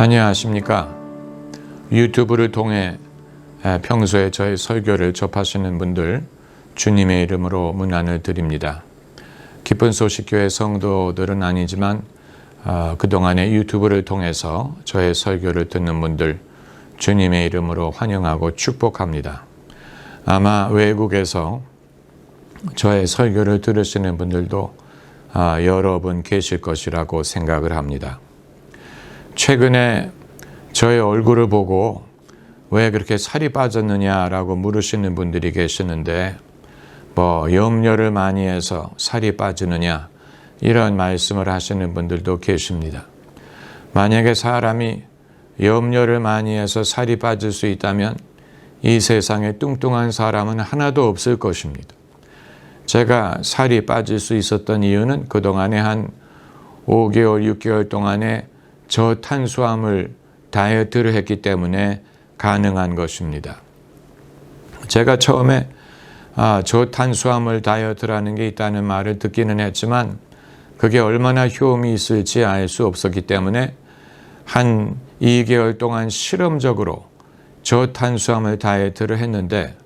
안녕하십니까. 유튜브를 통해 평소에 저의 설교를 접하시는 분들 주님의 이름으로 문안을 드립니다. 기쁜 소식 교회 성도들은 아니지만 그동안에 유튜브를 통해서 저의 설교를 듣는 분들 주님의 이름으로 환영하고 축복합니다. 아마 외국에서 저의 설교를 들으시는 분들도 여러 분 계실 것이라고 생각을 합니다. 최근에 저의 얼굴을 보고 왜 그렇게 살이 빠졌느냐라고 물으시는 분들이 계시는데 염려를 많이 해서 살이 빠지느냐 이런 말씀을 하시는 분들도 계십니다. 만약에 사람이 염려를 많이 해서 살이 빠질 수 있다면 이 세상에 뚱뚱한 사람은 하나도 없을 것입니다. 제가 살이 빠질 수 있었던 이유는 그동안에 한 5개월, 6개월 동안에 저탄수화물 다이어트를 했기 때문에 가능한 것입니다. 제가 처음에 저탄수화물 다이어트라는 게 있다는 말을 듣기는 했지만 그게 얼마나 효험이 있을지 알 수 없었기 때문에 한 2개월 동안 실험적으로 저탄수화물 다이어트를 했는데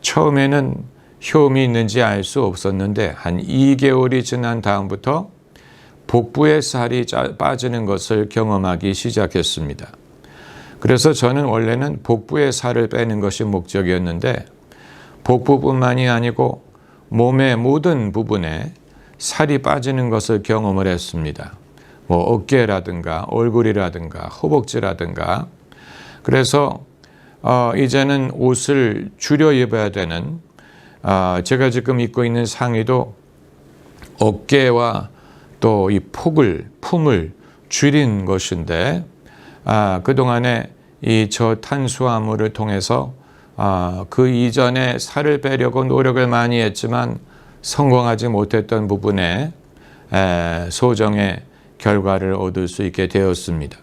처음에는 효험이 있는지 알 수 없었는데 한 2개월이 지난 다음부터 복부의 살이 빠지는 것을 경험하기 시작했습니다. 그래서 저는 원래는 복부의 살을 빼는 것이 목적이었는데 복부뿐만이 아니고 몸의 모든 부분에 살이 빠지는 것을 경험을 했습니다. 어깨라든가 얼굴이라든가 허벅지라든가. 그래서 이제는 옷을 줄여 입어야 되는 제가 지금 입고 있는 상의도 어깨와 또 이 품을 줄인 것인데 그동안에 이 저탄수화물을 통해서 그 이전에 살을 빼려고 노력을 많이 했지만 성공하지 못했던 부분에 소정의 결과를 얻을 수 있게 되었습니다.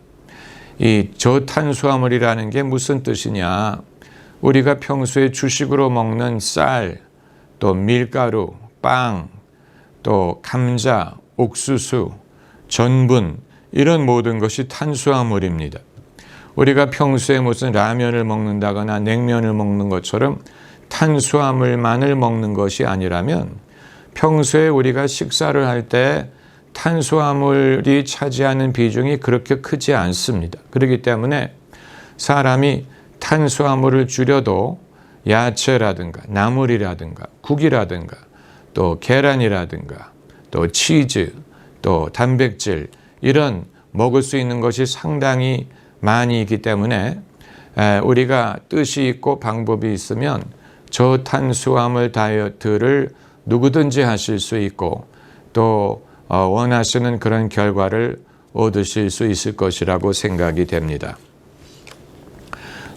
이 저탄수화물이라는 게 무슨 뜻이냐? 우리가 평소에 주식으로 먹는 쌀, 또 밀가루, 빵, 또 감자, 옥수수, 전분 이런 모든 것이 탄수화물입니다. 우리가 평소에 무슨 라면을 먹는다거나 냉면을 먹는 것처럼 탄수화물만을 먹는 것이 아니라면 평소에 우리가 식사를 할 때 탄수화물이 차지하는 비중이 그렇게 크지 않습니다. 그렇기 때문에 사람이 탄수화물을 줄여도 야채라든가 나물이라든가 국이라든가 또 계란이라든가 또 치즈, 또 단백질 이런 먹을 수 있는 것이 상당히 많이 있기 때문에 우리가 뜻이 있고 방법이 있으면 저탄수화물 다이어트를 누구든지 하실 수 있고 또 원하시는 그런 결과를 얻으실 수 있을 것이라고 생각이 됩니다.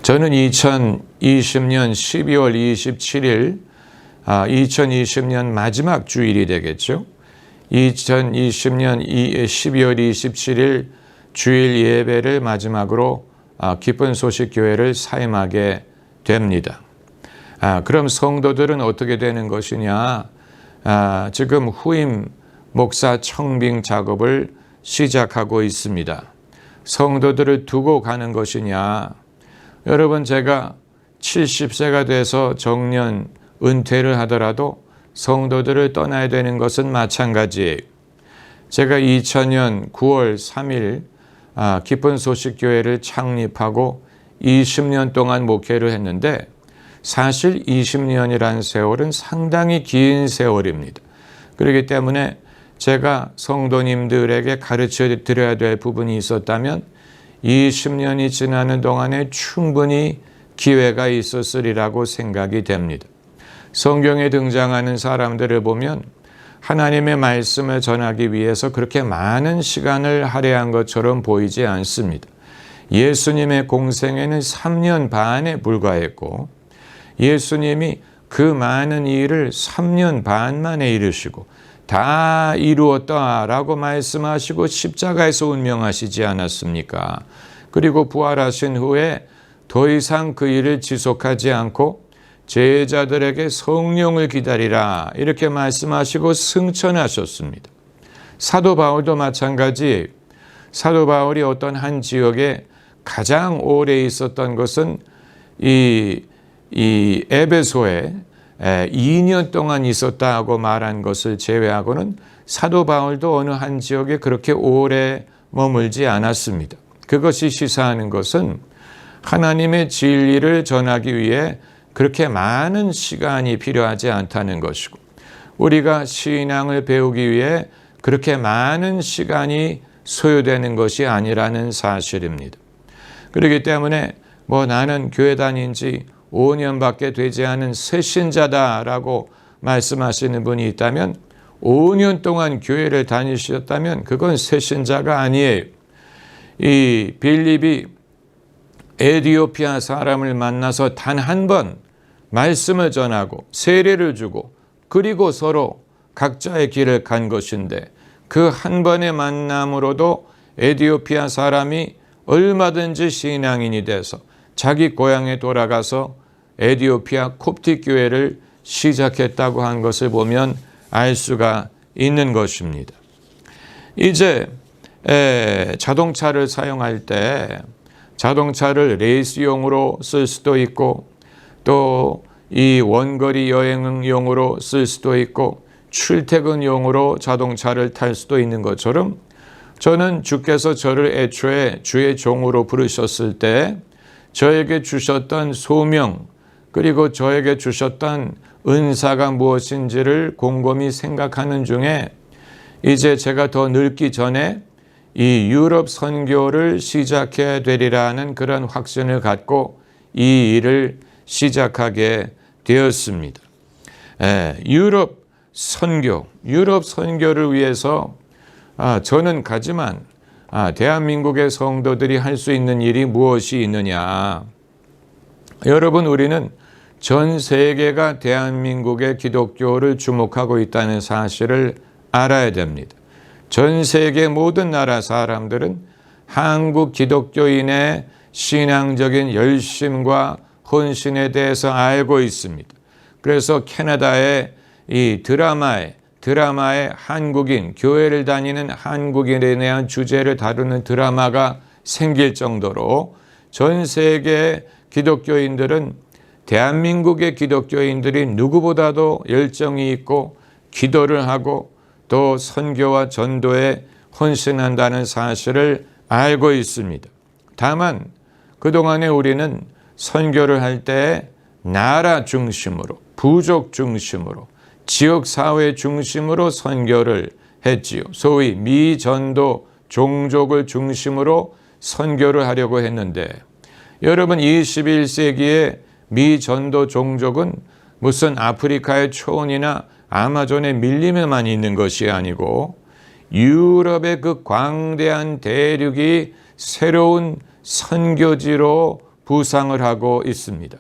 저는 2020년 12월 27일 2020년 마지막 주일이 되겠죠. 2020년 12월 27일 주일 예배를 마지막으로 기쁜 소식 교회를 사임하게 됩니다. 그럼 성도들은 어떻게 되는 것이냐? 지금 후임 목사 청빙 작업을 시작하고 있습니다. 성도들을 두고 가는 것이냐? 여러분, 제가 70세가 돼서 정년 은퇴를 하더라도 성도들을 떠나야 되는 것은 마찬가지예요. 제가 2000년 9월 3일 기쁜 소식 교회를 창립하고 20년 동안 목회를 했는데 사실 20년이라는 세월은 상당히 긴 세월입니다. 그렇기 때문에 제가 성도님들에게 가르쳐 드려야 될 부분이 있었다면 20년이 지나는 동안에 충분히 기회가 있었으리라고 생각이 됩니다. 성경에 등장하는 사람들을 보면 하나님의 말씀을 전하기 위해서 그렇게 많은 시간을 할애한 것처럼 보이지 않습니다. 예수님의 공생애는 3년 반에 불과했고 예수님이 그 많은 일을 3년 반 만에 이루시고 다 이루었다라고 말씀하시고 십자가에서 운명하시지 않았습니까? 그리고 부활하신 후에 더 이상 그 일을 지속하지 않고 제자들에게 성령을 기다리라 이렇게 말씀하시고 승천하셨습니다. 사도 바울도 마찬가지 사도 바울이 어떤 한 지역에 가장 오래 있었던 것은 이 에베소에 2년 동안 있었다고 말한 것을 제외하고는 사도 바울도 어느 한 지역에 그렇게 오래 머물지 않았습니다. 그것이 시사하는 것은 하나님의 진리를 전하기 위해 그렇게 많은 시간이 필요하지 않다는 것이고, 우리가 신앙을 배우기 위해 그렇게 많은 시간이 소요되는 것이 아니라는 사실입니다. 그렇기 때문에 나는 교회 다닌 지 5년밖에 되지 않은 새신자다라고 말씀하시는 분이 있다면, 5년 동안 교회를 다니셨다면 그건 새신자가 아니에요. 이 빌립이 에티오피아 사람을 만나서 단 한 번 말씀을 전하고 세례를 주고 그리고 서로 각자의 길을 간 것인데, 그 한 번의 만남으로도 에티오피아 사람이 얼마든지 신앙인이 돼서 자기 고향에 돌아가서 에티오피아 콥틱 교회를 시작했다고 한 것을 보면 알 수가 있는 것입니다. 이제 자동차를 사용할 때 자동차를 레이스용으로 쓸 수도 있고, 또 이 원거리 여행용으로 쓸 수도 있고, 출퇴근용으로 자동차를 탈 수도 있는 것처럼, 저는 주께서 저를 애초에 주의 종으로 부르셨을 때 저에게 주셨던 소명, 그리고 저에게 주셨던 은사가 무엇인지를 곰곰이 생각하는 중에, 이제 제가 더 늙기 전에 이 유럽 선교를 시작해야 되리라는 그런 확신을 갖고 이 일을 시작하게 되었습니다. 유럽 선교를 위해서 저는 가지만 대한민국의 성도들이 할 수 있는 일이 무엇이 있느냐. 여러분, 우리는 전 세계가 대한민국의 기독교를 주목하고 있다는 사실을 알아야 됩니다. 전 세계 모든 나라 사람들은 한국 기독교인의 신앙적인 열심과 헌신에 대해서 알고 있습니다. 그래서 캐나다의 이 드라마에 한국인, 교회를 다니는 한국인에 대한 주제를 다루는 드라마가 생길 정도로 전 세계 기독교인들은 대한민국의 기독교인들이 누구보다도 열정이 있고 기도를 하고 또 선교와 전도에 헌신한다는 사실을 알고 있습니다. 다만 그동안에 우리는 선교를 할 때 나라 중심으로, 부족 중심으로, 지역사회 중심으로 선교를 했지요. 소위 미전도 종족을 중심으로 선교를 하려고 했는데, 여러분, 21세기의 미전도 종족은 무슨 아프리카의 초원이나 아마존의 밀림에만 있는 것이 아니고 유럽의 그 광대한 대륙이 새로운 선교지로 부상을 하고 있습니다.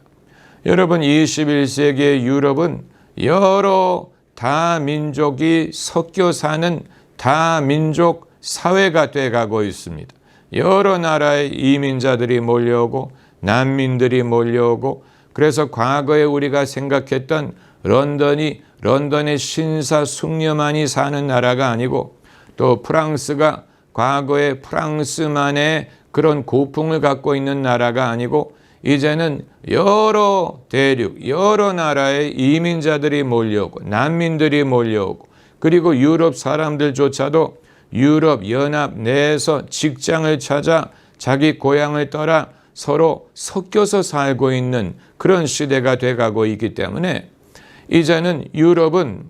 여러분, 21세기의 유럽은 여러 다민족이 섞여 사는 다민족 사회가 돼가고 있습니다. 여러 나라의 이민자들이 몰려오고 난민들이 몰려오고, 그래서 과거에 우리가 생각했던 런던의 신사숙녀만이 사는 나라가 아니고, 또 프랑스가 과거에 프랑스만의 그런 고풍을 갖고 있는 나라가 아니고, 이제는 여러 대륙, 여러 나라의 이민자들이 몰려오고 난민들이 몰려오고, 그리고 유럽 사람들조차도 유럽 연합 내에서 직장을 찾아 자기 고향을 떠나 서로 섞여서 살고 있는 그런 시대가 돼가고 있기 때문에, 이제는 유럽은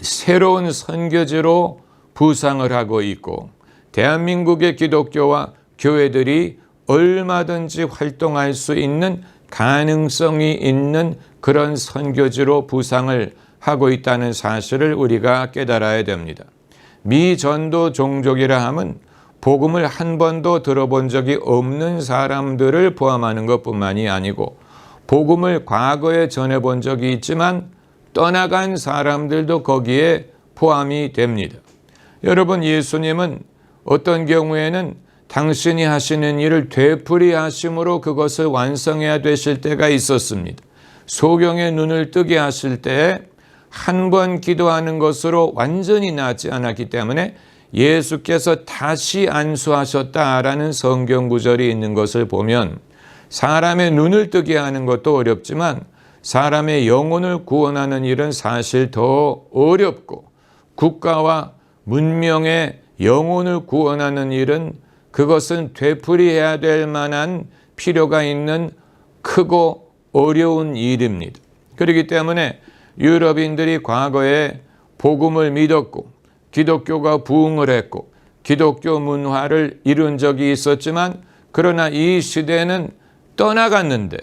새로운 선교지로 부상을 하고 있고, 대한민국의 기독교와 교회들이 얼마든지 활동할 수 있는 가능성이 있는 그런 선교지로 부상을 하고 있다는 사실을 우리가 깨달아야 됩니다. 미전도 종족이라 함은 복음을 한 번도 들어본 적이 없는 사람들을 포함하는 것뿐만이 아니고, 복음을 과거에 전해본 적이 있지만 떠나간 사람들도 거기에 포함이 됩니다. 여러분, 예수님은 어떤 경우에는 당신이 하시는 일을 되풀이하심으로 그것을 완성해야 되실 때가 있었습니다. 소경의 눈을 뜨게 하실 때 한 번 기도하는 것으로 완전히 낫지 않았기 때문에 예수께서 다시 안수하셨다라는 성경 구절이 있는 것을 보면 사람의 눈을 뜨게 하는 것도 어렵지만 사람의 영혼을 구원하는 일은 사실 더 어렵고 국가와 문명의 영혼을 구원하는 일은 그것은 되풀이해야 될 만한 필요가 있는 크고 어려운 일입니다. 그렇기 때문에 유럽인들이 과거에 복음을 믿었고 기독교가 부흥을 했고 기독교 문화를 이룬 적이 있었지만 그러나 이 시대는 떠나갔는데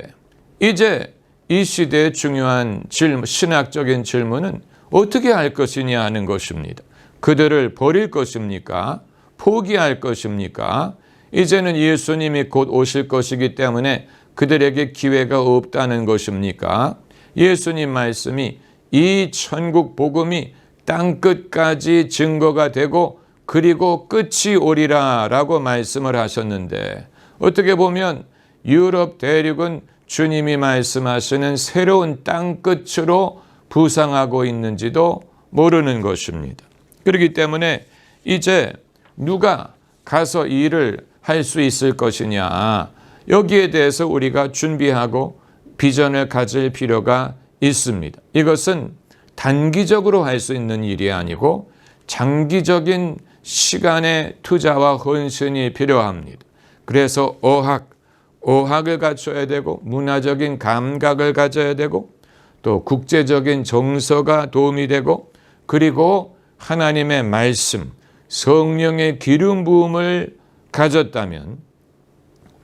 이제 이 시대의 중요한 신학적인 질문은 어떻게 할 것이냐 하는 것입니다. 그들을 버릴 것입니까? 포기할 것입니까? 이제는 예수님이 곧 오실 것이기 때문에 그들에게 기회가 없다는 것입니까? 예수님 말씀이 이 천국 복음이 땅끝까지 증거가 되고 그리고 끝이 오리라 라고 말씀을 하셨는데 어떻게 보면 유럽 대륙은 주님이 말씀하시는 새로운 땅끝으로 부상하고 있는지도 모르는 것입니다. 그렇기 때문에 이제 누가 가서 일을 할 수 있을 것이냐, 여기에 대해서 우리가 준비하고 비전을 가질 필요가 있습니다. 이것은 단기적으로 할 수 있는 일이 아니고 장기적인 시간의 투자와 헌신이 필요합니다. 그래서 어학을 갖춰야 되고 문화적인 감각을 가져야 되고 또 국제적인 정서가 도움이 되고 그리고 하나님의 말씀, 성령의 기름 부음을 가졌다면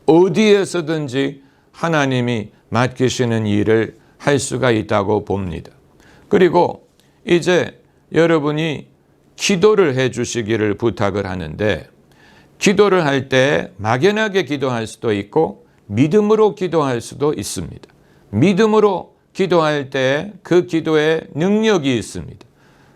어디에서든지 하나님이 맡기시는 일을 할 수가 있다고 봅니다. 그리고 이제 여러분이 기도를 해 주시기를 부탁을 하는데 기도를 할 때 막연하게 기도할 수도 있고 믿음으로 기도할 수도 있습니다. 믿음으로 기도할 때 그 기도에 능력이 있습니다.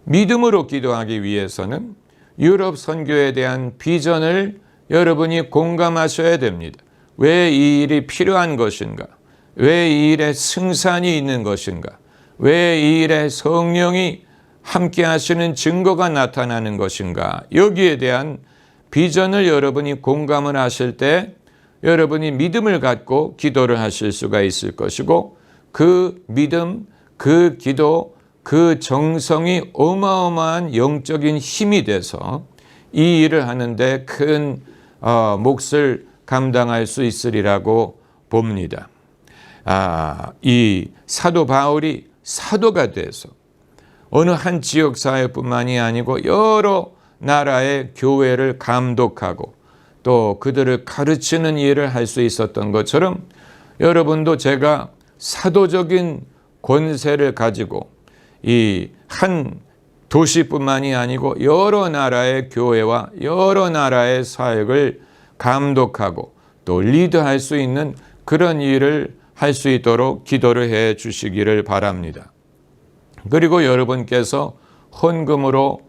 믿음으로 기도하기 위해서는 유럽 선교에 대한 비전을 여러분이 공감하셔야 됩니다. 왜 이 일이 필요한 것인가? 왜 이 일에 승산이 있는 것인가? 왜 이 일에 성령이 함께 하시는 증거가 나타나는 것인가? 여기에 대한 비전을 여러분이 공감을 하실 때 여러분이 믿음을 갖고 기도를 하실 수가 있을 것이고 그 믿음, 그 기도, 그 정성이 어마어마한 영적인 힘이 돼서 이 일을 하는데 큰 몫을 감당할 수 있으리라고 봅니다. 이 사도 바울이 사도가 돼서 어느 한 지역사회뿐만이 아니고 여러 나라의 교회를 감독하고 또 그들을 가르치는 일을 할 수 있었던 것처럼 여러분도 제가 사도적인 권세를 가지고 이 한 도시뿐만이 아니고 여러 나라의 교회와 여러 나라의 사역을 감독하고 또 리드할 수 있는 그런 일을 할 수 있도록 기도를 해 주시기를 바랍니다. 그리고 여러분께서 헌금으로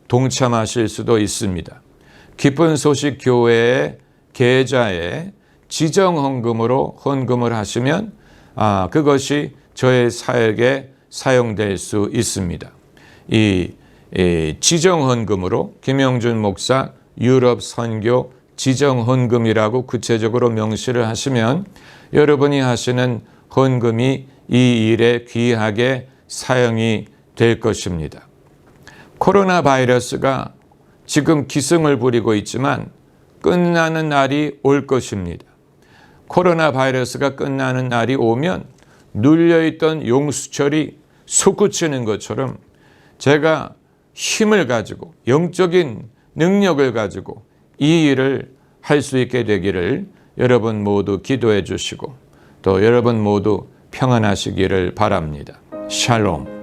동참하실 수도 있습니다. 기쁜 소식 교회의 계좌에 지정 헌금으로 헌금을 하시면 그것이 저의 사역에 사용될 수 있습니다. 이 지정 헌금으로 김영준 목사 유럽 선교 지정 헌금이라고 구체적으로 명시를 하시면 여러분이 하시는 헌금이 이 일에 귀하게 사용이 될 것입니다. 코로나 바이러스가 지금 기승을 부리고 있지만 끝나는 날이 올 것입니다. 코로나 바이러스가 끝나는 날이 오면 눌려있던 용수철이 솟구치는 것처럼 제가 힘을 가지고 영적인 능력을 가지고 이 일을 할 수 있게 되기를 여러분 모두 기도해 주시고 또 여러분 모두 평안하시기를 바랍니다. 샬롬.